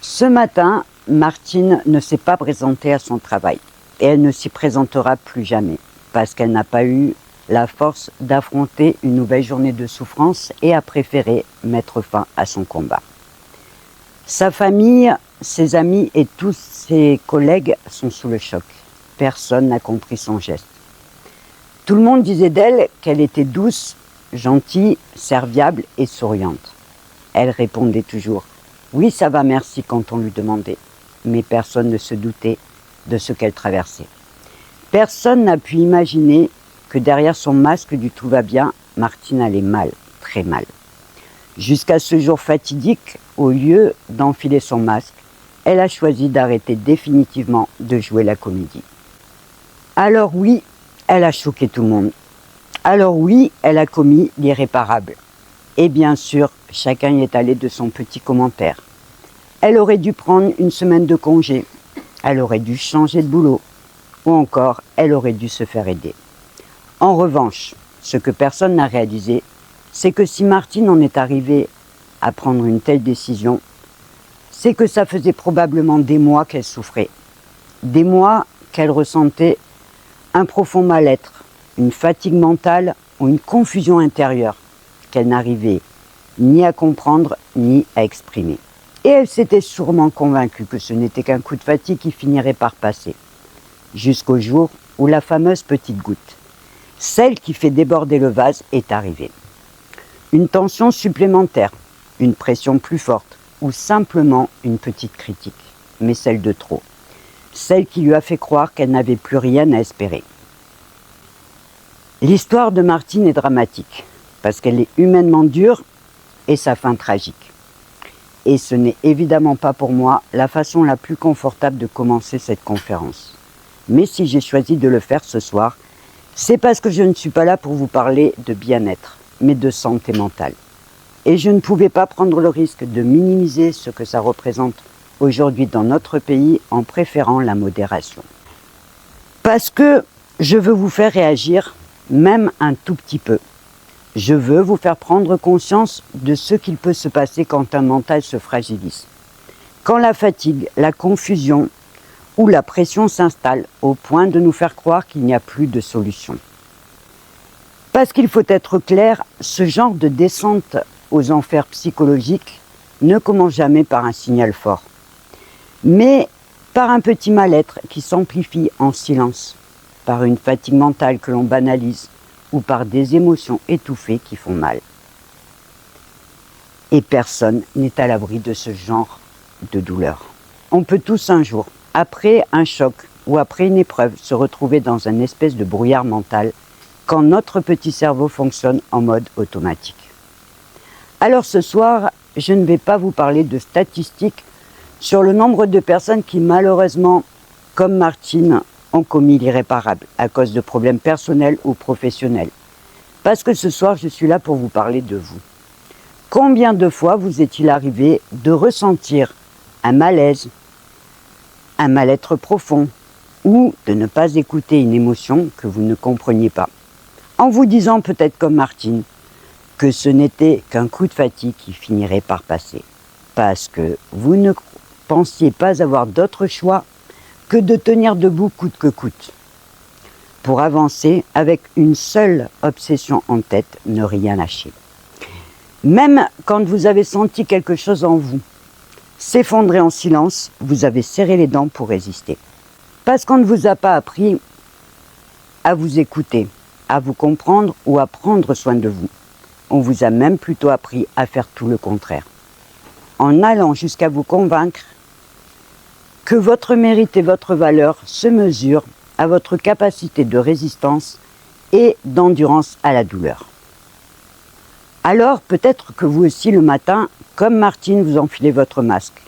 Ce matin, Martine ne s'est pas présentée à son travail et elle ne s'y présentera plus jamais parce qu'elle n'a pas eu la force d'affronter une nouvelle journée de souffrance et a préféré mettre fin à son combat. Sa famille, ses amis et tous ses collègues sont sous le choc. Personne n'a compris son geste. Tout le monde disait d'elle qu'elle était douce, gentille, serviable et souriante. Elle répondait toujours « Oui, ça va, merci » quand on lui demandait. Mais personne ne se doutait de ce qu'elle traversait. Personne n'a pu imaginer que derrière son masque du « tout va bien », Martine allait mal, très mal. Jusqu'à ce jour fatidique, au lieu d'enfiler son masque, elle a choisi d'arrêter définitivement de jouer la comédie. Alors oui, elle a choqué tout le monde. Alors oui, elle a commis l'irréparable. Et bien sûr, chacun y est allé de son petit commentaire. Elle aurait dû prendre une semaine de congé. Elle aurait dû changer de boulot. Ou encore, elle aurait dû se faire aider. En revanche, ce que personne n'a réalisé, c'est que si Martine en est arrivée à prendre une telle décision, c'est que ça faisait probablement des mois qu'elle souffrait. Des mois qu'elle ressentait un profond mal-être, une fatigue mentale ou une confusion intérieure qu'elle n'arrivait ni à comprendre ni à exprimer. Et elle s'était sûrement convaincue que ce n'était qu'un coup de fatigue qui finirait par passer. Jusqu'au jour où la fameuse petite goutte, celle qui fait déborder le vase, est arrivée. Une tension supplémentaire, une pression plus forte ou simplement une petite critique, mais celle de trop. Celle qui lui a fait croire qu'elle n'avait plus rien à espérer. L'histoire de Martine est dramatique, parce qu'elle est humainement dure et sa fin tragique. Et ce n'est évidemment pas pour moi la façon la plus confortable de commencer cette conférence. Mais si j'ai choisi de le faire ce soir, c'est parce que je ne suis pas là pour vous parler de bien-être, mais de santé mentale. Et je ne pouvais pas prendre le risque de minimiser ce que ça représente aujourd'hui dans notre pays en préférant la modération. Parce que je veux vous faire réagir, même un tout petit peu. Je veux vous faire prendre conscience de ce qu'il peut se passer quand un mental se fragilise. Quand la fatigue, la confusion ou la pression s'installe au point de nous faire croire qu'il n'y a plus de solution. Parce qu'il faut être clair, ce genre de descente aux enfers psychologiques ne commence jamais par un signal fort, mais par un petit mal-être qui s'amplifie en silence, par une fatigue mentale que l'on banalise ou par des émotions étouffées qui font mal. Et personne n'est à l'abri de ce genre de douleur. On peut tous un jour, après un choc ou après une épreuve, se retrouver dans un espèce de brouillard mental quand notre petit cerveau fonctionne en mode automatique. Alors ce soir, je ne vais pas vous parler de statistiques sur le nombre de personnes qui malheureusement, comme Martine, ont commis l'irréparable à cause de problèmes personnels ou professionnels. Parce que ce soir, je suis là pour vous parler de vous. Combien de fois vous est-il arrivé de ressentir un malaise, un mal-être profond, ou de ne pas écouter une émotion que vous ne compreniez pas, en vous disant peut-être comme Martine, que ce n'était qu'un coup de fatigue qui finirait par passer, parce que vous ne pensiez pas avoir d'autre choix que de tenir debout coûte que coûte, pour avancer avec une seule obsession en tête, ne rien lâcher. Même quand vous avez senti quelque chose en vous s'effondrer en silence, vous avez serré les dents pour résister. Parce qu'on ne vous a pas appris à vous écouter, à vous comprendre ou à prendre soin de vous. On vous a même plutôt appris à faire tout le contraire, en allant jusqu'à vous convaincre que votre mérite et votre valeur se mesurent à votre capacité de résistance et d'endurance à la douleur. Alors peut-être que vous aussi le matin, comme Martine, vous enfilez votre masque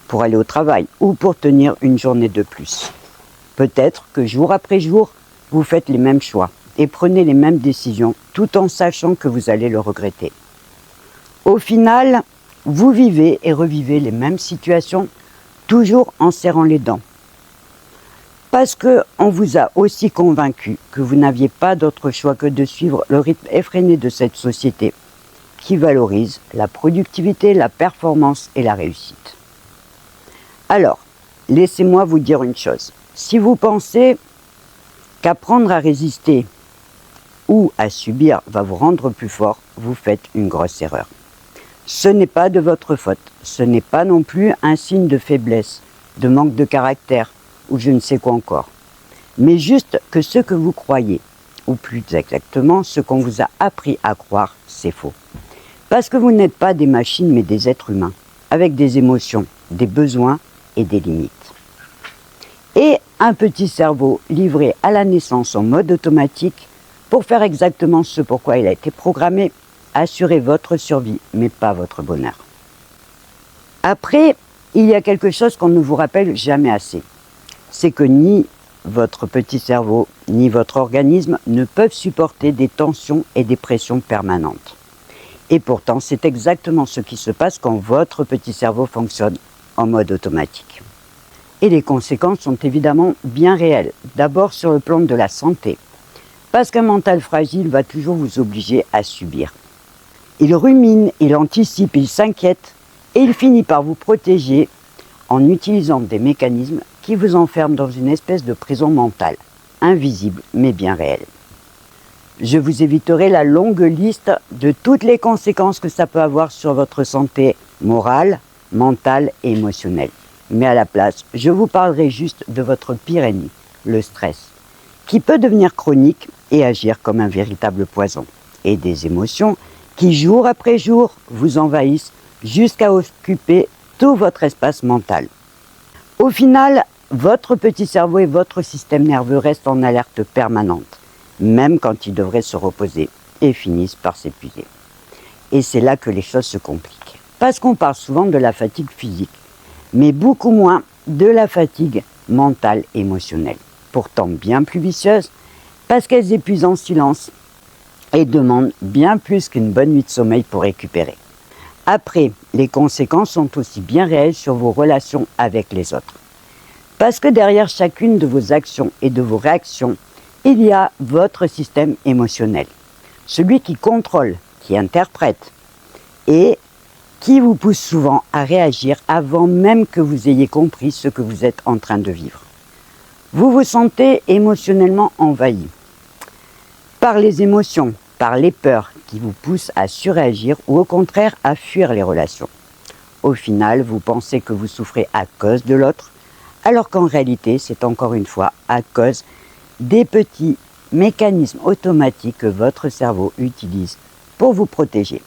pour aller au travail ou pour tenir une journée de plus. Peut-être que jour après jour, vous faites les mêmes choix et prenez les mêmes décisions tout en sachant que vous allez le regretter. Au final, vous vivez et revivez les mêmes situations, toujours en serrant les dents. Parce qu'on vous a aussi convaincu que vous n'aviez pas d'autre choix que de suivre le rythme effréné de cette société qui valorise la productivité, la performance et la réussite. Alors, laissez-moi vous dire une chose. Si vous pensez qu'apprendre à résister ou à subir va vous rendre plus fort, vous faites une grosse erreur. Ce n'est pas de votre faute. Ce n'est pas non plus un signe de faiblesse, de manque de caractère ou je ne sais quoi encore. Mais juste que ce que vous croyez, ou plus exactement ce qu'on vous a appris à croire, c'est faux. Parce que vous n'êtes pas des machines mais des êtres humains, avec des émotions, des besoins et des limites. Et un petit cerveau livré à la naissance en mode automatique pour faire exactement ce pourquoi il a été programmé, assurer votre survie, mais pas votre bonheur. Après, il y a quelque chose qu'on ne vous rappelle jamais assez. C'est que ni votre petit cerveau, ni votre organisme ne peuvent supporter des tensions et des pressions permanentes. Et pourtant, c'est exactement ce qui se passe quand votre petit cerveau fonctionne en mode automatique. Et les conséquences sont évidemment bien réelles. D'abord sur le plan de la santé. Parce qu'un mental fragile va toujours vous obliger à subir. Il rumine, il anticipe, il s'inquiète et il finit par vous protéger en utilisant des mécanismes qui vous enferment dans une espèce de prison mentale, invisible mais bien réelle. Je vous éviterai la longue liste de toutes les conséquences que ça peut avoir sur votre santé morale, mentale et émotionnelle. Mais à la place, je vous parlerai juste de votre pire ennemi, le stress, qui peut devenir chronique et agir comme un véritable poison, et des émotions qui, jour après jour, vous envahissent jusqu'à occuper tout votre espace mental. Au final, votre petit cerveau et votre système nerveux restent en alerte permanente, même quand ils devraient se reposer, et finissent par s'épuiser. Et c'est là que les choses se compliquent. Parce qu'on parle souvent de la fatigue physique, mais beaucoup moins de la fatigue mentale et émotionnelle. Pourtant bien plus vicieuse, parce qu'elles épuisent en silence et demandent bien plus qu'une bonne nuit de sommeil pour récupérer. Après, les conséquences sont aussi bien réelles sur vos relations avec les autres. Parce que derrière chacune de vos actions et de vos réactions, il y a votre système émotionnel. Celui qui contrôle, qui interprète et qui vous pousse souvent à réagir avant même que vous ayez compris ce que vous êtes en train de vivre. Vous vous sentez émotionnellement envahi par les émotions, par les peurs qui vous poussent à surréagir ou au contraire à fuir les relations. Au final, vous pensez que vous souffrez à cause de l'autre, alors qu'en réalité, c'est encore une fois à cause des petits mécanismes automatiques que votre cerveau utilise pour vous protéger.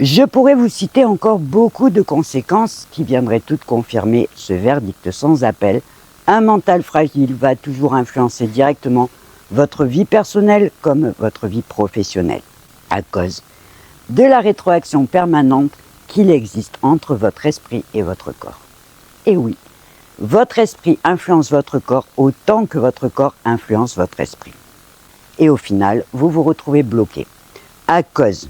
Je pourrais vous citer encore beaucoup de conséquences qui viendraient toutes confirmer ce verdict sans appel. Un mental fragile va toujours influencer directement votre vie personnelle comme votre vie professionnelle, à cause de la rétroaction permanente qu'il existe entre votre esprit et votre corps. Et oui, votre esprit influence votre corps autant que votre corps influence votre esprit. Et au final, vous vous retrouvez bloqué à cause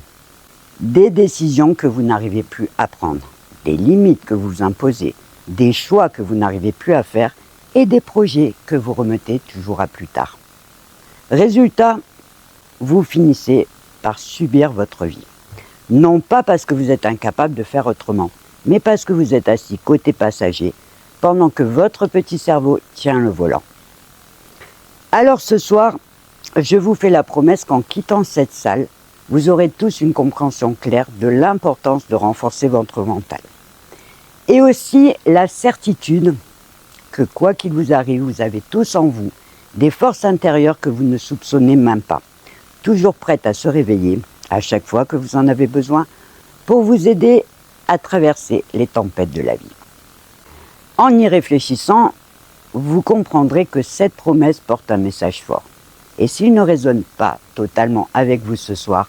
des décisions que vous n'arrivez plus à prendre, des limites que vous imposez, des choix que vous n'arrivez plus à faire et des projets que vous remettez toujours à plus tard. Résultat, vous finissez par subir votre vie. Non pas parce que vous êtes incapable de faire autrement, mais parce que vous êtes assis côté passager pendant que votre petit cerveau tient le volant. Alors ce soir, je vous fais la promesse qu'en quittant cette salle, vous aurez tous une compréhension claire de l'importance de renforcer votre mental. Et aussi la certitude que quoi qu'il vous arrive, vous avez tous en vous des forces intérieures que vous ne soupçonnez même pas, toujours prêtes à se réveiller à chaque fois que vous en avez besoin pour vous aider à traverser les tempêtes de la vie. En y réfléchissant, vous comprendrez que cette promesse porte un message fort. Et s'il ne résonne pas totalement avec vous ce soir,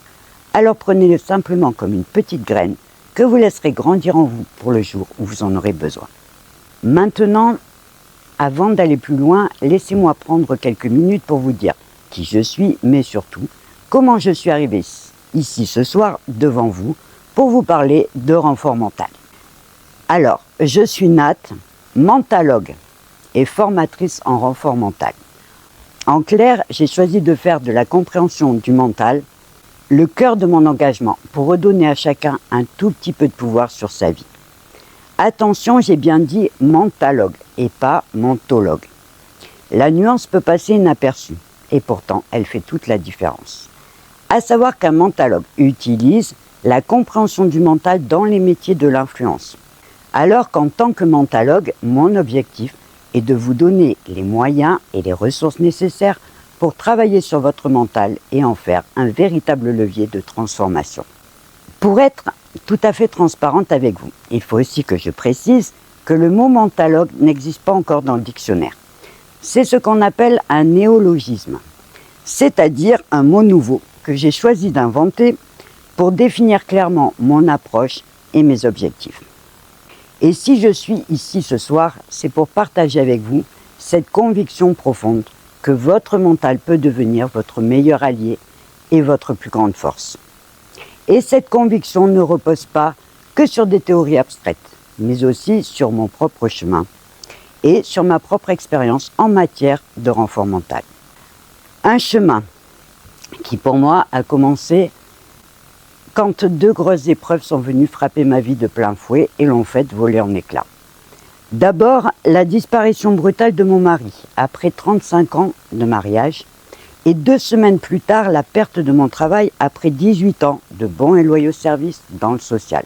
alors prenez-le simplement comme une petite graine que vous laisserez grandir en vous pour le jour où vous en aurez besoin. Maintenant, avant d'aller plus loin, laissez-moi prendre quelques minutes pour vous dire qui je suis, mais surtout comment je suis arrivé ici ce soir devant vous pour vous parler de renfort mental. Alors, je suis Nat, mentalogue et formatrice en renfort mental. En clair, j'ai choisi de faire de la compréhension du mental le cœur de mon engagement pour redonner à chacun un tout petit peu de pouvoir sur sa vie. Attention, j'ai bien dit mentalogue et pas mentologue. La nuance peut passer inaperçue et pourtant elle fait toute la différence. À savoir qu'un mentalogue utilise la compréhension du mental dans les métiers de l'influence. Alors qu'en tant que mentalogue, mon objectif est de vous donner les moyens et les ressources nécessaires pour travailler sur votre mental et en faire un véritable levier de transformation. Pour être tout à fait transparente avec vous, il faut aussi que je précise que le mot mentalogue n'existe pas encore dans le dictionnaire. C'est ce qu'on appelle un néologisme, c'est-à-dire un mot nouveau que j'ai choisi d'inventer pour définir clairement mon approche et mes objectifs. Et si je suis ici ce soir, c'est pour partager avec vous cette conviction profonde que votre mental peut devenir votre meilleur allié et votre plus grande force. Et cette conviction ne repose pas que sur des théories abstraites, mais aussi sur mon propre chemin et sur ma propre expérience en matière de renfort mental. Un chemin qui pour moi a commencé quand 2 grosses épreuves sont venues frapper ma vie de plein fouet et l'ont fait voler en éclats. D'abord, la disparition brutale de mon mari, après 35 ans de mariage, et 2 semaines plus tard, la perte de mon travail après 18 ans de bons et loyaux services dans le social.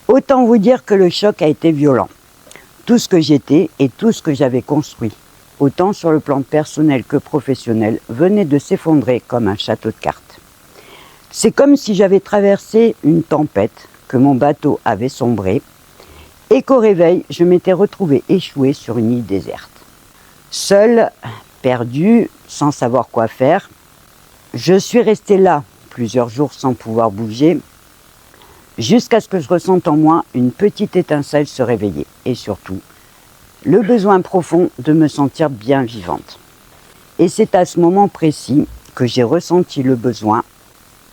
Autant vous dire que le choc a été violent. Tout ce que j'étais et tout ce que j'avais construit, autant sur le plan personnel que professionnel, venait de s'effondrer comme un château de cartes. C'est comme si j'avais traversé une tempête, que mon bateau avait sombré, et qu'au réveil, je m'étais retrouvée échouée sur une île déserte. Seule, perdue, sans savoir quoi faire, je suis restée là plusieurs jours sans pouvoir bouger, jusqu'à ce que je ressente en moi une petite étincelle se réveiller, et surtout, le besoin profond de me sentir bien vivante. Et c'est à ce moment précis que j'ai ressenti le besoin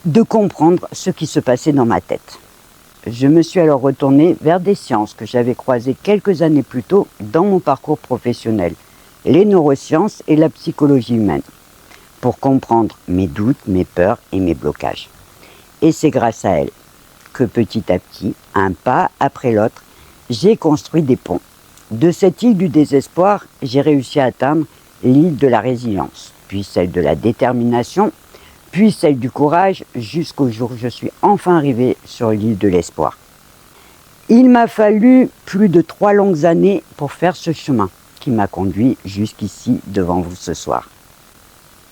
de comprendre ce qui se passait dans ma tête. Je me suis alors retournée vers des sciences que j'avais croisées quelques années plus tôt dans mon parcours professionnel, les neurosciences et la psychologie humaine, pour comprendre mes doutes, mes peurs et mes blocages. Et c'est grâce à elles que petit à petit, un pas après l'autre, j'ai construit des ponts. De cette île du désespoir, j'ai réussi à atteindre l'île de la résilience, puis celle de la détermination, puis celle du courage, jusqu'au jour où je suis enfin arrivée sur l'île de l'espoir. Il m'a fallu plus de 3 longues années pour faire ce chemin qui m'a conduit jusqu'ici devant vous ce soir.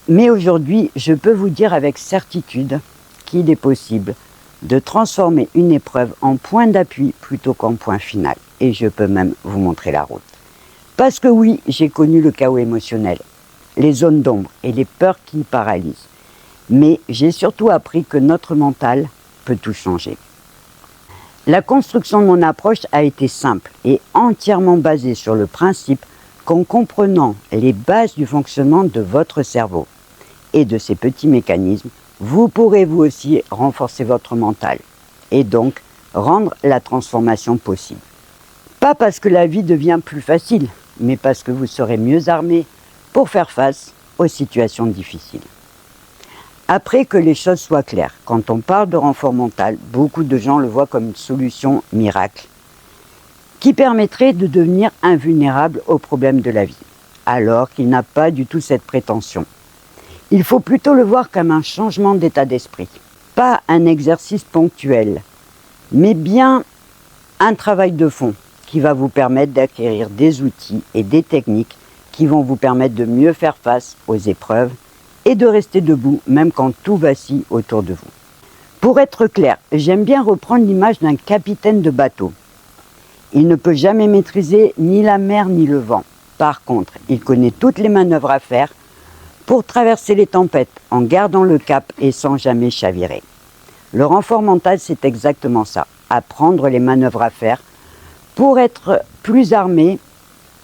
Mais aujourd'hui, je peux vous dire avec certitude qu'il est possible de transformer une épreuve en point d'appui plutôt qu'en point final. Et je peux même vous montrer la route. Parce que oui, j'ai connu le chaos émotionnel, les zones d'ombre et les peurs qui y paralysent. Mais j'ai surtout appris que notre mental peut tout changer. La construction de mon approche a été simple et entièrement basée sur le principe qu'en comprenant les bases du fonctionnement de votre cerveau et de ses petits mécanismes, vous pourrez vous aussi renforcer votre mental et donc rendre la transformation possible. Pas parce que la vie devient plus facile, mais parce que vous serez mieux armé pour faire face aux situations difficiles. Après que les choses soient claires, quand on parle de renfort mental, beaucoup de gens le voient comme une solution miracle qui permettrait de devenir invulnérable aux problèmes de la vie, alors qu'il n'a pas du tout cette prétention. Il faut plutôt le voir comme un changement d'état d'esprit, pas un exercice ponctuel, mais bien un travail de fond qui va vous permettre d'acquérir des outils et des techniques qui vont vous permettre de mieux faire face aux épreuves et de rester debout même quand tout vacille autour de vous. Pour être clair, j'aime bien reprendre l'image d'un capitaine de bateau. Il ne peut jamais maîtriser ni la mer ni le vent. Par contre, il connaît toutes les manœuvres à faire pour traverser les tempêtes en gardant le cap et sans jamais chavirer. Le renfort mental, c'est exactement ça, apprendre les manœuvres à faire pour être plus armé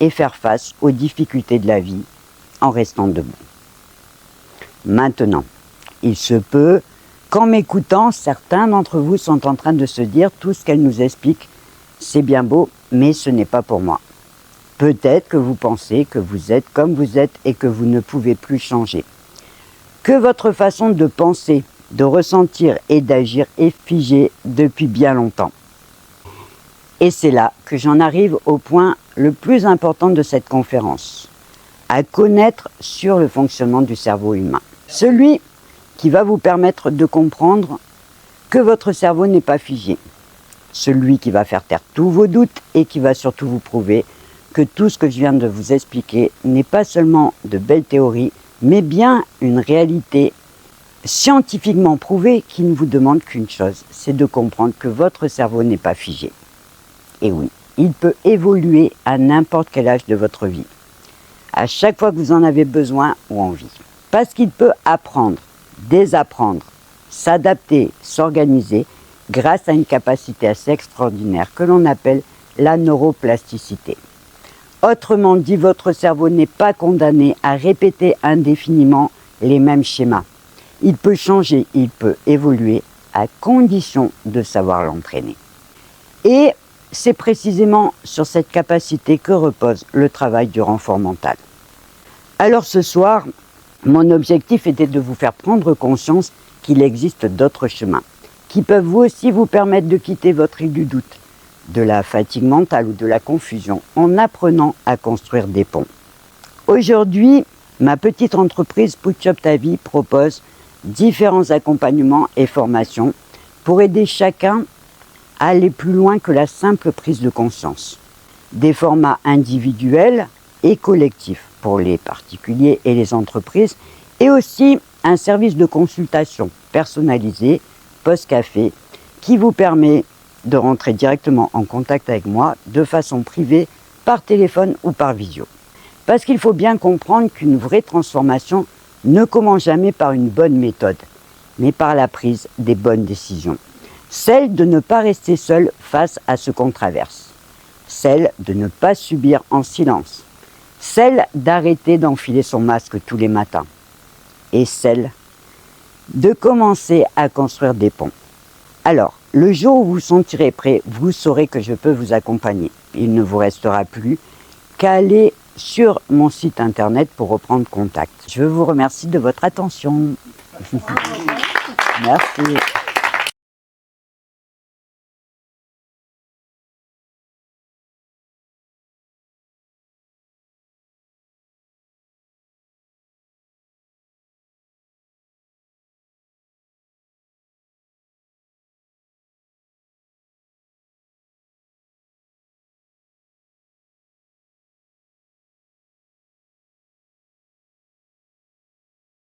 et faire face aux difficultés de la vie en restant debout. Maintenant, il se peut qu'en m'écoutant, certains d'entre vous sont en train de se dire tout ce qu'elle nous explique, c'est bien beau, mais ce n'est pas pour moi. Peut-être que vous pensez que vous êtes comme vous êtes et que vous ne pouvez plus changer. Que votre façon de penser, de ressentir et d'agir est figée depuis bien longtemps. Et c'est là que j'en arrive au point le plus important de cette conférence, à connaître sur le fonctionnement du cerveau humain. Celui qui va vous permettre de comprendre que votre cerveau n'est pas figé. Celui qui va faire taire tous vos doutes et qui va surtout vous prouver que tout ce que je viens de vous expliquer n'est pas seulement de belles théories, mais bien une réalité scientifiquement prouvée qui ne vous demande qu'une chose, c'est de comprendre que votre cerveau n'est pas figé. Et oui, il peut évoluer à n'importe quel âge de votre vie, à chaque fois que vous en avez besoin ou envie. Parce qu'il peut apprendre, désapprendre, s'adapter, s'organiser grâce à une capacité assez extraordinaire que l'on appelle la neuroplasticité. Autrement dit, votre cerveau n'est pas condamné à répéter indéfiniment les mêmes schémas. Il peut changer, il peut évoluer à condition de savoir l'entraîner. Et c'est précisément sur cette capacité que repose le travail du renfort mental. Alors ce soir, mon objectif était de vous faire prendre conscience qu'il existe d'autres chemins qui peuvent vous aussi vous permettre de quitter votre île du doute, de la fatigue mentale ou de la confusion en apprenant à construire des ponts. Aujourd'hui, ma petite entreprise Putch Up Ta Vie propose différents accompagnements et formations pour aider chacun à aller plus loin que la simple prise de conscience. Des formats individuels et collectifs pour les particuliers et les entreprises, et aussi un service de consultation personnalisé, post-café, qui vous permet de rentrer directement en contact avec moi de façon privée, par téléphone ou par visio. Parce qu'il faut bien comprendre qu'une vraie transformation ne commence jamais par une bonne méthode, mais par la prise des bonnes décisions. Celle de ne pas rester seul face à ce qu'on traverse. Celle de ne pas subir en silence. Celle d'arrêter d'enfiler son masque tous les matins. Et celle de commencer à construire des ponts. Alors, le jour où vous vous sentirez prêt, vous saurez que je peux vous accompagner. Il ne vous restera plus qu'à aller sur mon site internet pour reprendre contact. Je vous remercie de votre attention. Merci.